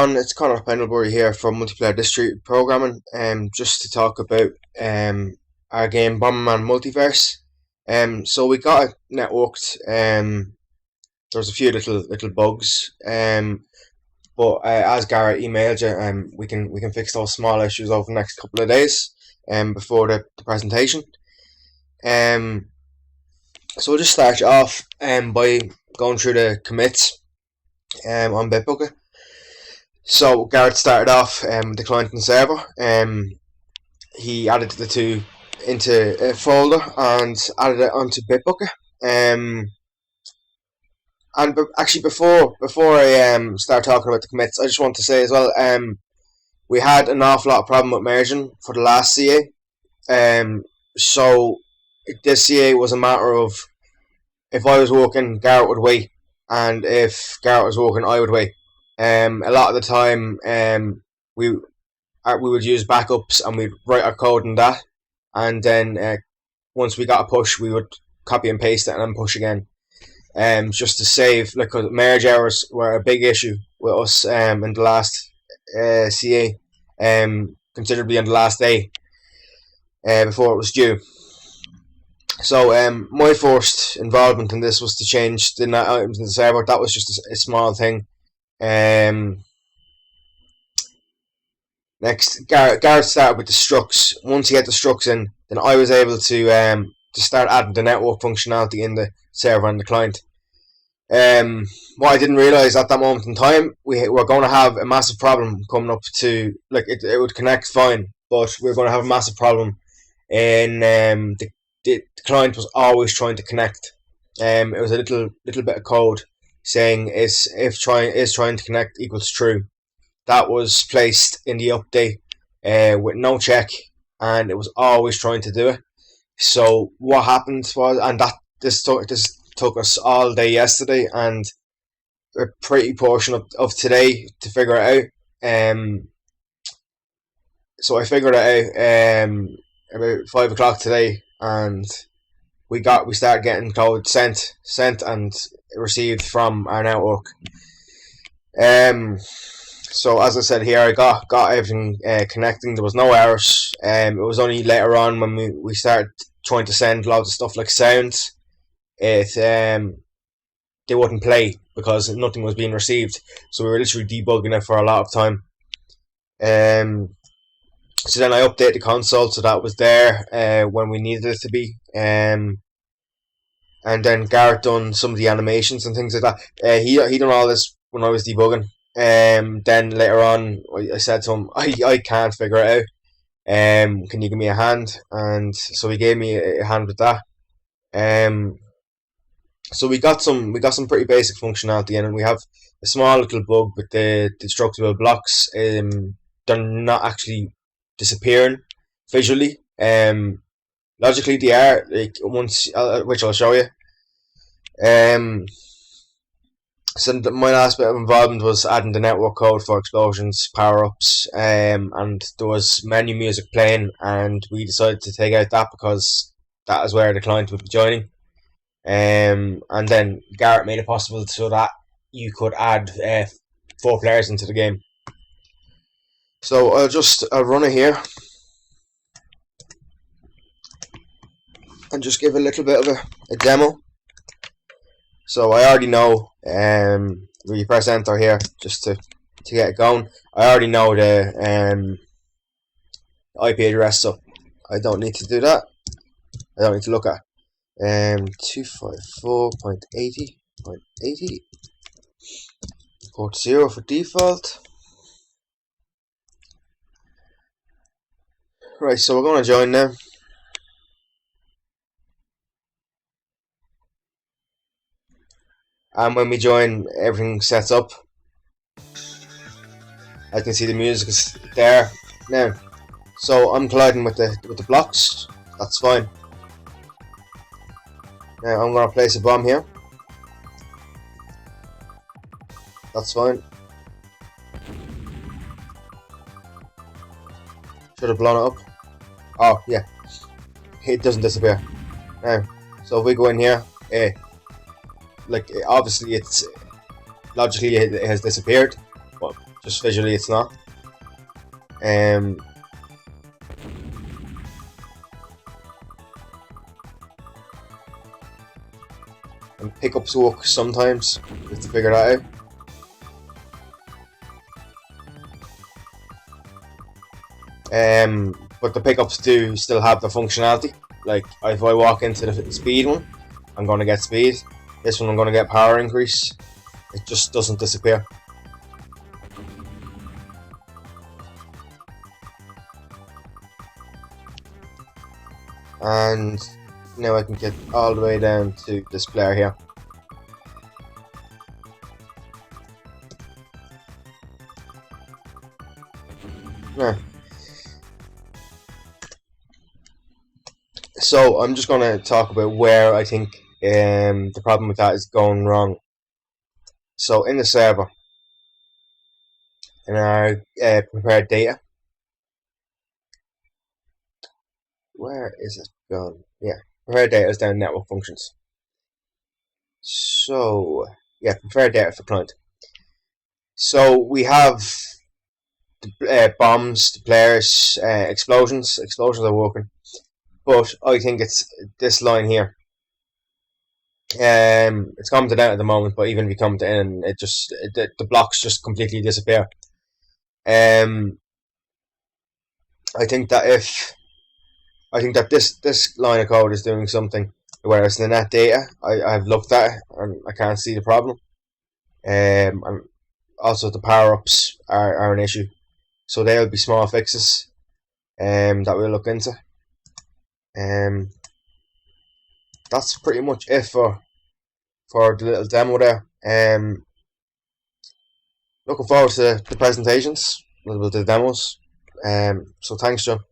It's Connor Pendlebury here from Multiplayer Distributed Programming, just to talk about our game Bomberman Multiverse. So we got it networked. There's a few little bugs. But as Garrett emailed you, we can fix those small issues over the next couple of days. Before the presentation. Um, so we'll just start off by going through the commits on Bitbucket. So Garrett started off with the client and server. He added the two into a folder and added it onto Bitbucket. Actually, before I start talking about the commits, I just want to say as well, we had an awful lot of problem with merging for the last CA. So this CA was a matter of, if I was working, Garrett would wait, and if Garrett was working, I would wait. A lot of the time, we would use backups and we'd write our code in that, and then once we got a push, we would copy and paste it and then push again. Just to save, like, 'cause merge errors were a big issue with us in the last CA, considerably on the last day before it was due. So my first involvement in this was to change the net items in the server. That was just a small thing. Next, Garrett started with the structs. Once he had the structs in, then I was able to start adding the network functionality in the server and the client. What I didn't realise at that moment in time, we were going to have a massive problem coming up to, like, it would connect fine, but we were going to have a massive problem in the client was always trying to connect. It was a little bit of code saying is trying to connect equals true. That was placed in the update with no check, and it was always trying to do it. So what happened was, and that this took us all day yesterday and a pretty portion of today to figure it out. So I figured it out about 5 o'clock today, and we started getting code sent and received from our network. So as I said here, I got everything connecting. There was no errors. It was only later on when we started trying to send loads of stuff like sounds, they wouldn't play because nothing was being received. So we were literally debugging it for a lot of time. So then I updated the console so that was there when we needed it to be. And then Garrett done some of the animations and things like that. He done all this when I was debugging. Then later on, I said to him, I can't figure it out. Can you give me a hand? And so he gave me a hand with that. So we got some pretty basic functionality in, and we have a small little bug with the destructible blocks. They're not actually disappearing visually. Logically they are, like, once which I'll show you. So my last bit of involvement was adding the network code for explosions, power-ups, and there was menu music playing, and we decided to take out that because that is where the client would be joining. And then Garrett made it possible so that you could add 4 players into the game. So I'll run it here and just give a little bit of a demo. So I already know, we press enter here just to get it going. I already know the IP address, so I don't need to do that. I don't need to look at 254.80.80 port 0 for default. Right, so we're going to join now. And when we join, everything sets up. I can see the music is there now. So I'm colliding with the blocks. That's fine. Now I'm gonna place a bomb here. That's fine. Should have blown it up. Oh yeah, it doesn't disappear. Now, so if we go in here, like, obviously it's logically it has disappeared, but just visually it's not. And pickups work sometimes. You have to figure that out. But the pickups do still have the functionality. Like if I walk into the speed one, I'm going to get speed. This one I'm going to get power increase. It just doesn't disappear. And now I can get all the way down to this player here. Now, so I'm just going to talk about where I think the problem with that is going wrong. So in the server, in our prepared data, where is it gone? Yeah, prepared data is down network functions. So yeah, prepared data for client. So we have the bombs, the players, explosions. Explosions are working, but I think it's this line here. It's commented out at the moment, but even if you comment in, the blocks just completely disappear. I think that this line of code is doing something, whereas the net data, I've looked at it and I can't see the problem. And also the power ups are an issue, so they'll be small fixes that we'll look into. That's pretty much it for the little demo there. Looking forward to the presentations, a little bit of the demos. So thanks, John.